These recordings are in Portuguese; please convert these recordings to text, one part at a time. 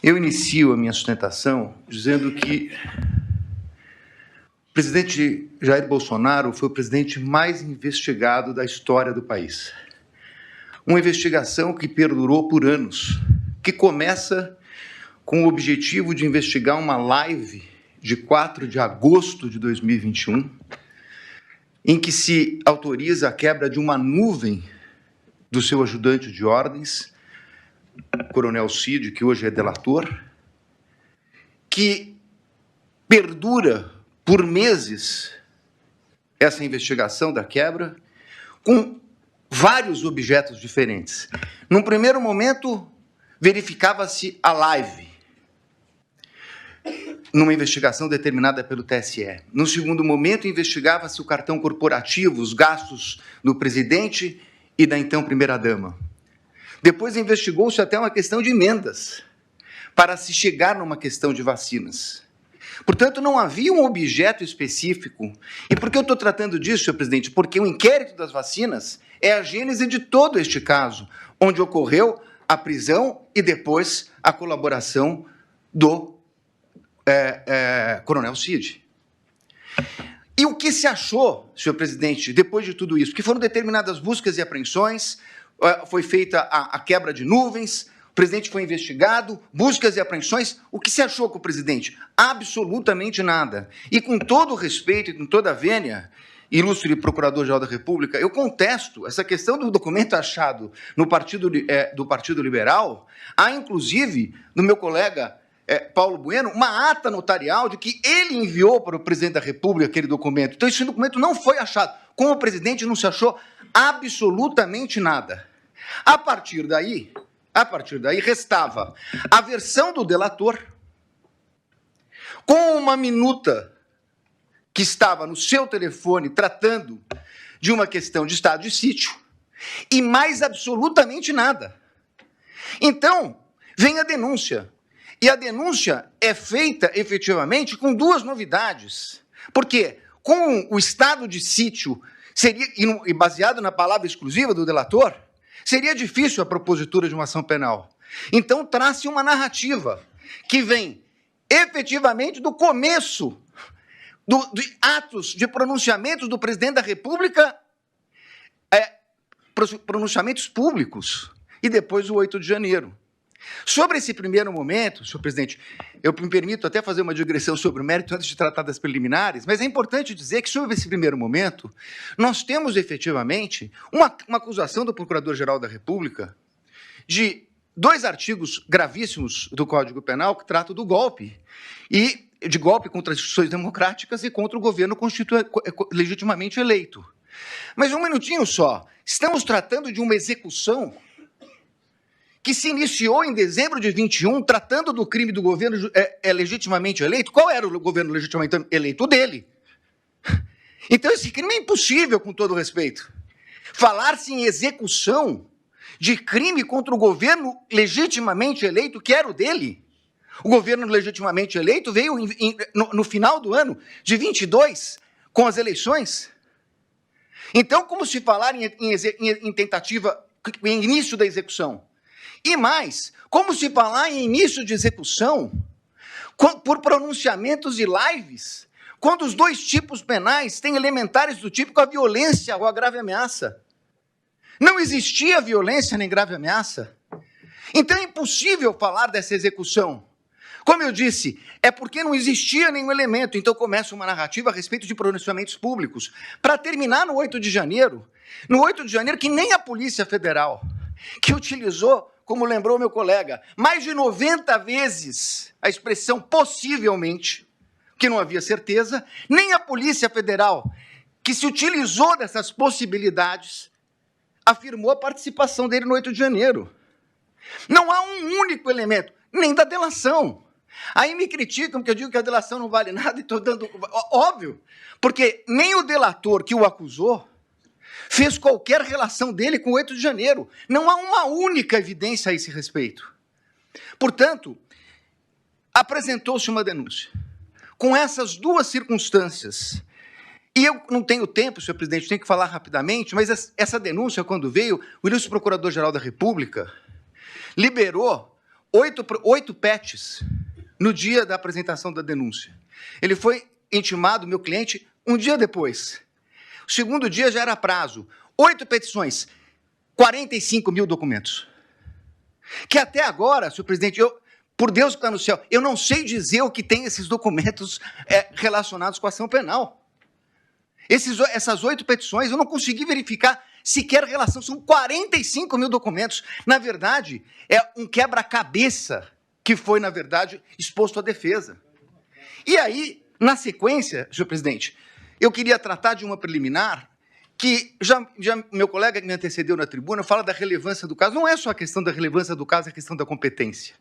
Eu inicio a minha sustentação dizendo que o presidente Jair Bolsonaro foi o presidente mais investigado da história do país. Uma investigação que perdurou por anos, que começa com o objetivo de investigar uma live de 4 de agosto de 2021, em que se autoriza a quebra de uma nuvem do seu ajudante de ordens, Coronel Cid, que hoje é delator, que perdura por meses essa investigação da quebra, com vários objetos diferentes. Num primeiro momento, verificava-se a live, numa investigação determinada pelo TSE. No segundo momento, investigava-se o cartão corporativo, os gastos do presidente e da então primeira-dama. Depois investigou-se até uma questão de emendas, para se chegar numa questão de vacinas. Portanto, não havia um objeto específico. E por que eu estou tratando disso, senhor presidente? Porque o inquérito das vacinas é a gênese de todo este caso, onde ocorreu a prisão e depois a colaboração do Coronel Cid. E o que se achou, senhor presidente, depois de tudo isso? Que foram determinadas buscas e apreensões, foi feita a quebra de nuvens, o presidente foi investigado, buscas e apreensões. O que se achou com o presidente? Absolutamente nada. E com todo o respeito e com toda a vênia, ilustre Procurador-Geral da República, eu contesto essa questão do documento achado no do Partido Liberal. Há, inclusive, no meu colega Paulo Bueno, uma ata notarial de que ele enviou para o presidente da República aquele documento. Então, esse documento não foi achado. Com o presidente não se achou absolutamente nada. A partir daí, restava a versão do delator, com uma minuta que estava no seu telefone tratando de uma questão de estado de sítio, e mais absolutamente nada. Então, vem a denúncia. E a denúncia é feita, efetivamente, com duas novidades. Porque, com o estado de sítio, e baseado na palavra exclusiva do delator, seria difícil a propositura de uma ação penal. Então, traz-se uma narrativa que vem, efetivamente, do começo de atos de pronunciamentos do presidente da República, pronunciamentos públicos, e depois o 8 de janeiro. Sobre esse primeiro momento, senhor presidente, eu me permito até fazer uma digressão sobre o mérito antes de tratar das preliminares, mas é importante dizer que, sobre esse primeiro momento, nós temos, efetivamente, uma acusação do Procurador-Geral da República de 2 artigos gravíssimos do Código Penal que tratam do golpe, e de golpe contra as instituições democráticas e contra o governo legitimamente eleito. Mas um minutinho só, estamos tratando de uma execução que se iniciou em dezembro de 21, tratando do crime do governo legitimamente eleito. Qual era o governo legitimamente eleito? O dele. Então, esse crime é impossível, com todo respeito. Falar-se em execução de crime contra o governo legitimamente eleito, que era o dele. O governo legitimamente eleito veio no final do ano de 22, com as eleições. Então, como se falar em tentativa, em início da execução? E mais, como se falar em início de execução por pronunciamentos e lives, quando os 2 tipos penais têm elementares do tipo a violência ou a grave ameaça? Não existia violência nem grave ameaça. Então é impossível falar dessa execução. Como eu disse, é porque não existia nenhum elemento, então começa uma narrativa a respeito de pronunciamentos públicos, para terminar no 8 de janeiro, que nem a Polícia Federal, que utilizou, como lembrou meu colega, mais de 90 vezes a expressão possivelmente, que não havia certeza, nem a Polícia Federal, que se utilizou dessas possibilidades, afirmou a participação dele no 8 de janeiro. Não há um único elemento, nem da delação. Aí me criticam porque eu digo que a delação não vale nada e estou dando... Óbvio, porque nem o delator que o acusou fez qualquer relação dele com o 8 de janeiro. Não há uma única evidência a esse respeito. Portanto, apresentou-se uma denúncia. Com essas 2 circunstâncias, e eu não tenho tempo, senhor presidente, tenho que falar rapidamente, mas essa denúncia, quando veio, o ilustre Procurador-Geral da República liberou 8 PETs no dia da apresentação da denúncia. Ele foi intimado, meu cliente, um dia depois. O segundo dia já era prazo. 8 petições, 45 mil documentos. Que até agora, senhor presidente, por Deus que está no céu, eu não sei dizer o que tem esses documentos relacionados com a ação penal. Essas 8 petições, eu não consegui verificar sequer relação, são 45 mil documentos. Na verdade, é um quebra-cabeça que foi, na verdade, exposto à defesa. E aí, na sequência, senhor presidente, eu queria tratar de uma preliminar que já meu colega que me antecedeu na tribuna fala da relevância do caso. Não é só a questão da relevância do caso, é a questão da competência.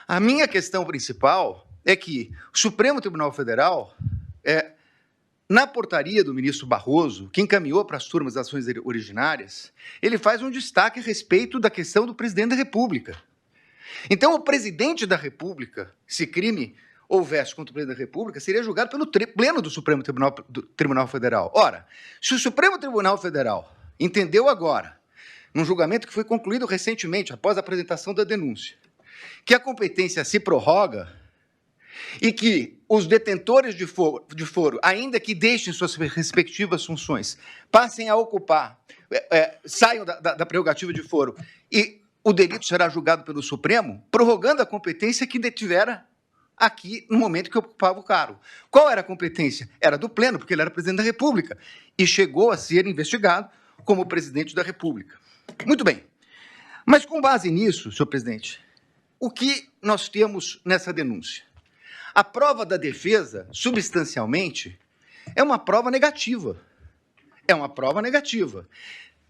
A minha questão principal é que o Supremo Tribunal Federal, na portaria do ministro Barroso, que encaminhou para as turmas das ações originárias, ele faz um destaque a respeito da questão do presidente da República. Então, o presidente da República, se crime houvesse contra o presidente da República, seria julgado pelo pleno do Supremo Tribunal Federal. Ora, se o Supremo Tribunal Federal entendeu agora, num julgamento que foi concluído recentemente, após a apresentação da denúncia, que a competência se prorroga e que os detentores de foro, ainda que deixem suas respectivas funções, passem a ocupar, saiam da prerrogativa de foro, e o delito será julgado pelo Supremo, prorrogando a competência que detivera aqui no momento que ocupava o cargo. Qual era a competência? Era do pleno, porque ele era presidente da República, e chegou a ser investigado como presidente da República. Muito bem. Mas, com base nisso, senhor presidente, o que nós temos nessa denúncia? A prova da defesa, substancialmente, é uma prova negativa. É uma prova negativa.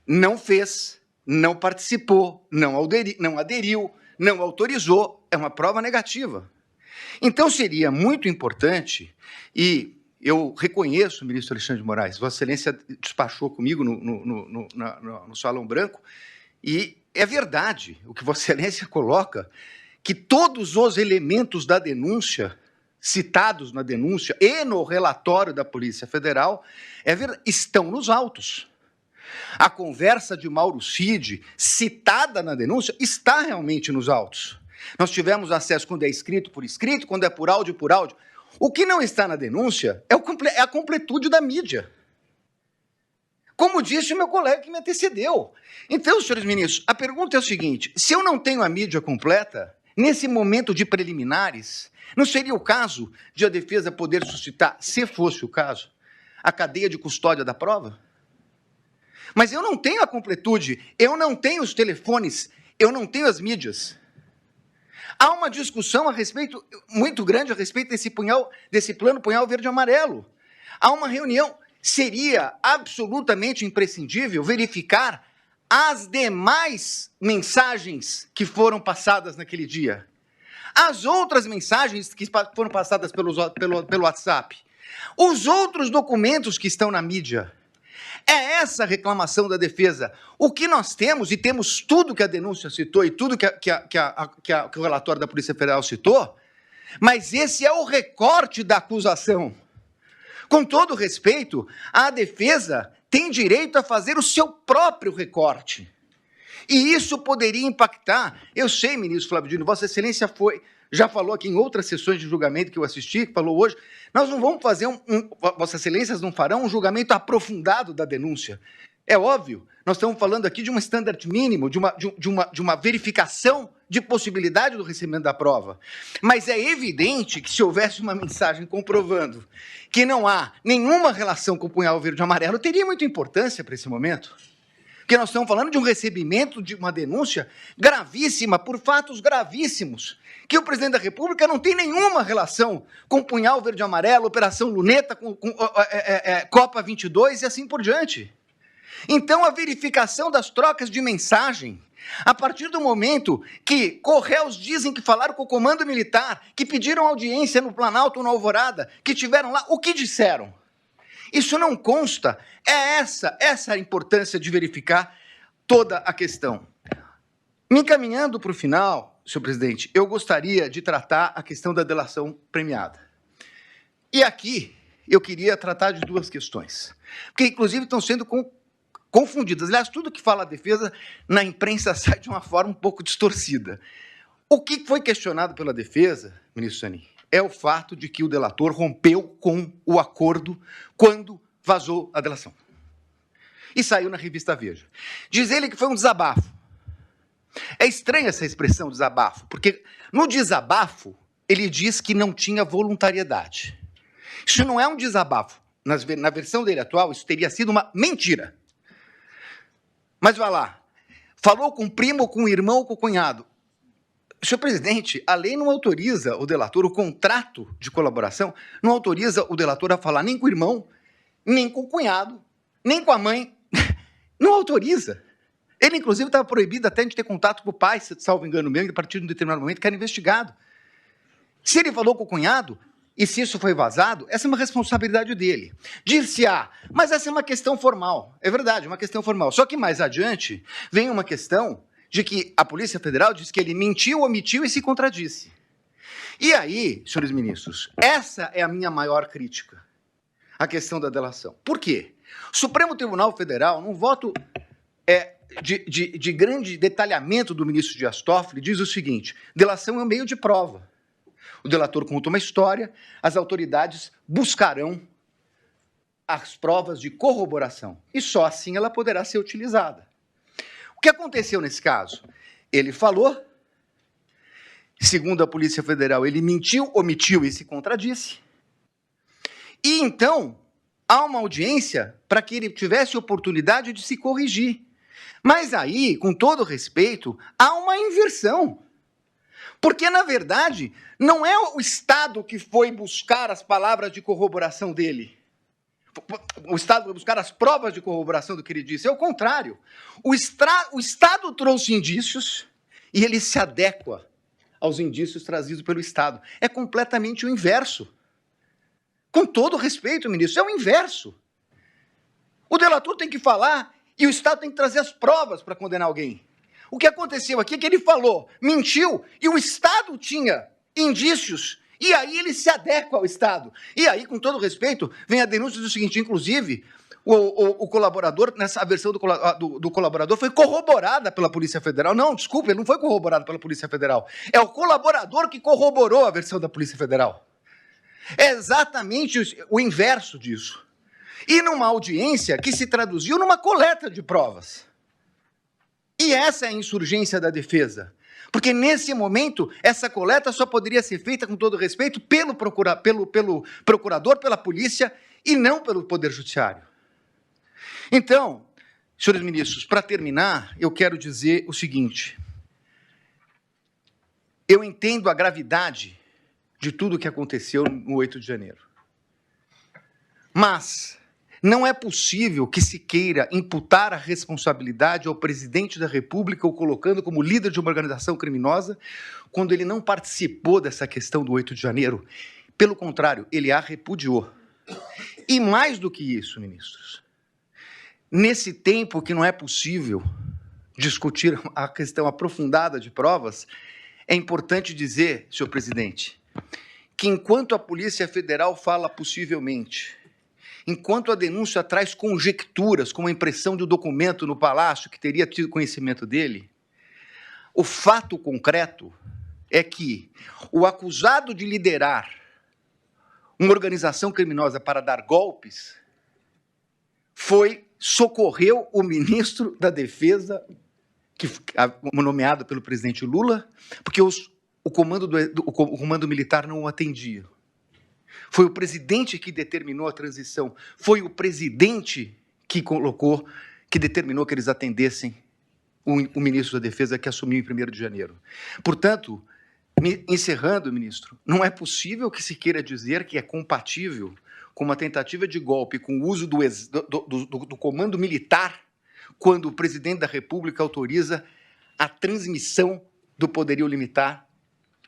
Não fez, não participou, não aderiu, não autorizou, é uma prova negativa. Então, seria muito importante, e eu reconheço, ministro Alexandre de Moraes, Vossa Excelência despachou comigo no Salão Branco, e é verdade o que Vossa Excelência coloca, que todos os elementos da denúncia, citados na denúncia e no relatório da Polícia Federal, estão nos autos. A conversa de Mauro Cid, citada na denúncia, está realmente nos autos. Nós tivemos acesso quando é escrito por escrito, quando é por áudio, por áudio. O que não está na denúncia é a completude da mídia. Como disse o meu colega que me antecedeu. Então, senhores ministros, a pergunta é o seguinte: se eu não tenho a mídia completa, nesse momento de preliminares, não seria o caso de a defesa poder suscitar, se fosse o caso, a cadeia de custódia da prova? Mas eu não tenho a completude, eu não tenho os telefones, eu não tenho as mídias. Há uma discussão muito grande a respeito desse plano punhal verde e amarelo. Há uma reunião. Seria absolutamente imprescindível verificar as demais mensagens que foram passadas naquele dia. As outras mensagens que foram passadas pelo WhatsApp. Os outros documentos que estão na mídia. É essa a reclamação da defesa. O que nós temos, e temos tudo que a denúncia citou e tudo que o relatório da Polícia Federal citou, mas esse é o recorte da acusação. Com todo respeito, a defesa tem direito a fazer o seu próprio recorte. E isso poderia impactar. Eu sei, ministro Flávio Dino, Vossa Excelência já falou aqui em outras sessões de julgamento que eu assisti, que falou hoje, nós não vamos fazer Vossas Excelências não farão um julgamento aprofundado da denúncia. É óbvio, nós estamos falando aqui de um standard mínimo, de uma verificação de possibilidade do recebimento da prova. Mas é evidente que se houvesse uma mensagem comprovando que não há nenhuma relação com o punhal verde e amarelo, teria muita importância para esse momento. Porque nós estamos falando de um recebimento de uma denúncia gravíssima, por fatos gravíssimos, que o presidente da República não tem nenhuma relação com o punhal verde e amarelo, Operação Luneta, com Copa 22 e assim por diante. Então, a verificação das trocas de mensagem, a partir do momento que Correios dizem que falaram com o Comando Militar, que pediram audiência no Planalto ou na Alvorada, que tiveram lá, o que disseram? Isso não consta. É essa a importância de verificar toda a questão. Me encaminhando para o final, senhor presidente, eu gostaria de tratar a questão da delação premiada. E aqui eu queria tratar de duas questões, porque inclusive estão sendo confundidas. Aliás, tudo que fala a defesa na imprensa sai de uma forma um pouco distorcida. O que foi questionado pela defesa, ministro Zanin, é o fato de que o delator rompeu com o acordo quando vazou a delação. E saiu na revista Veja. Diz ele que foi um desabafo. É estranha essa expressão, desabafo, porque no desabafo ele diz que não tinha voluntariedade. Isso não é um desabafo. Na versão dele atual, isso teria sido uma mentira. Mas vai lá. Falou com o primo, com o irmão ou com o cunhado. Senhor presidente, a lei não autoriza o delator, o contrato de colaboração, não autoriza o delator a falar nem com o irmão, nem com o cunhado, nem com a mãe. Não autoriza. Ele, inclusive, estava proibido até de ter contato com o pai, salvo engano meu, a partir de um determinado momento, que era investigado. Se ele falou com o cunhado, e se isso foi vazado, essa é uma responsabilidade dele. Dir-se-á, mas essa é uma questão formal. É verdade, uma questão formal. Só que mais adiante vem uma questão de que a Polícia Federal diz que ele mentiu, omitiu e se contradisse. E aí, senhores ministros, essa é a minha maior crítica, a questão da delação. Por quê? O Supremo Tribunal Federal, num voto de grande detalhamento do ministro Dias Toffoli, diz o seguinte: delação é um meio de prova. O delator conta uma história, as autoridades buscarão as provas de corroboração, e só assim ela poderá ser utilizada. O que aconteceu nesse caso? Ele falou, segundo a Polícia Federal, ele mentiu, omitiu e se contradisse, e então há uma audiência para que ele tivesse oportunidade de se corrigir. Mas aí, com todo respeito, há uma inversão. Porque, na verdade, não é o Estado que foi buscar as palavras de corroboração dele. O Estado foi buscar as provas de corroboração do que ele disse. É o contrário. O Estado trouxe indícios e ele se adequa aos indícios trazidos pelo Estado. É completamente o inverso. Com todo respeito, ministro, é o inverso. O delator tem que falar e o Estado tem que trazer as provas para condenar alguém. O que aconteceu aqui é que ele falou, mentiu, e o Estado tinha indícios, e aí ele se adequa ao Estado. E aí, com todo respeito, vem a denúncia do seguinte, inclusive, o colaborador, nessa versão do colaborador, foi corroborada pela Polícia Federal. Não, desculpa, ele não foi corroborado pela Polícia Federal. É o colaborador que corroborou a versão da Polícia Federal. É exatamente o inverso disso. E numa audiência que se traduziu numa coleta de provas. E essa é a insurgência da defesa. Porque, nesse momento, essa coleta só poderia ser feita, com todo respeito, pelo procurador, pela polícia, e não pelo Poder Judiciário. Então, senhores ministros, para terminar, eu quero dizer o seguinte. Eu entendo a gravidade de tudo o que aconteceu no 8 de janeiro. Mas não é possível que se queira imputar a responsabilidade ao presidente da República, o colocando como líder de uma organização criminosa, quando ele não participou dessa questão do 8 de janeiro. Pelo contrário, ele a repudiou. E mais do que isso, ministros, nesse tempo que não é possível discutir a questão aprofundada de provas, é importante dizer, senhor presidente, que enquanto a Polícia Federal fala possivelmente, enquanto a denúncia traz conjecturas, como a impressão de um documento no Palácio que teria tido conhecimento dele, o fato concreto é que o acusado de liderar uma organização criminosa para dar golpes socorreu o ministro da Defesa, nomeado pelo presidente Lula, porque o comando militar não o atendia. Foi o presidente que determinou a transição. Foi o presidente que determinou que eles atendessem o ministro da Defesa que assumiu em 1º de janeiro. Portanto, encerrando, ministro, não é possível que se queira dizer que é compatível com uma tentativa de golpe com o uso do comando militar quando o presidente da República autoriza a transmissão do poderio limitar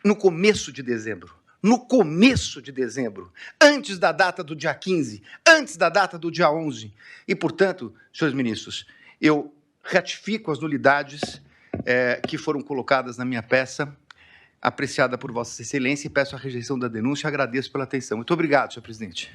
no começo de dezembro. No começo de dezembro, antes da data do dia 15, antes da data do dia 11. E, portanto, senhores ministros, eu ratifico as nulidades que foram colocadas na minha peça, apreciada por Vossa Excelência, e peço a rejeição da denúncia e agradeço pela atenção. Muito obrigado, senhor presidente.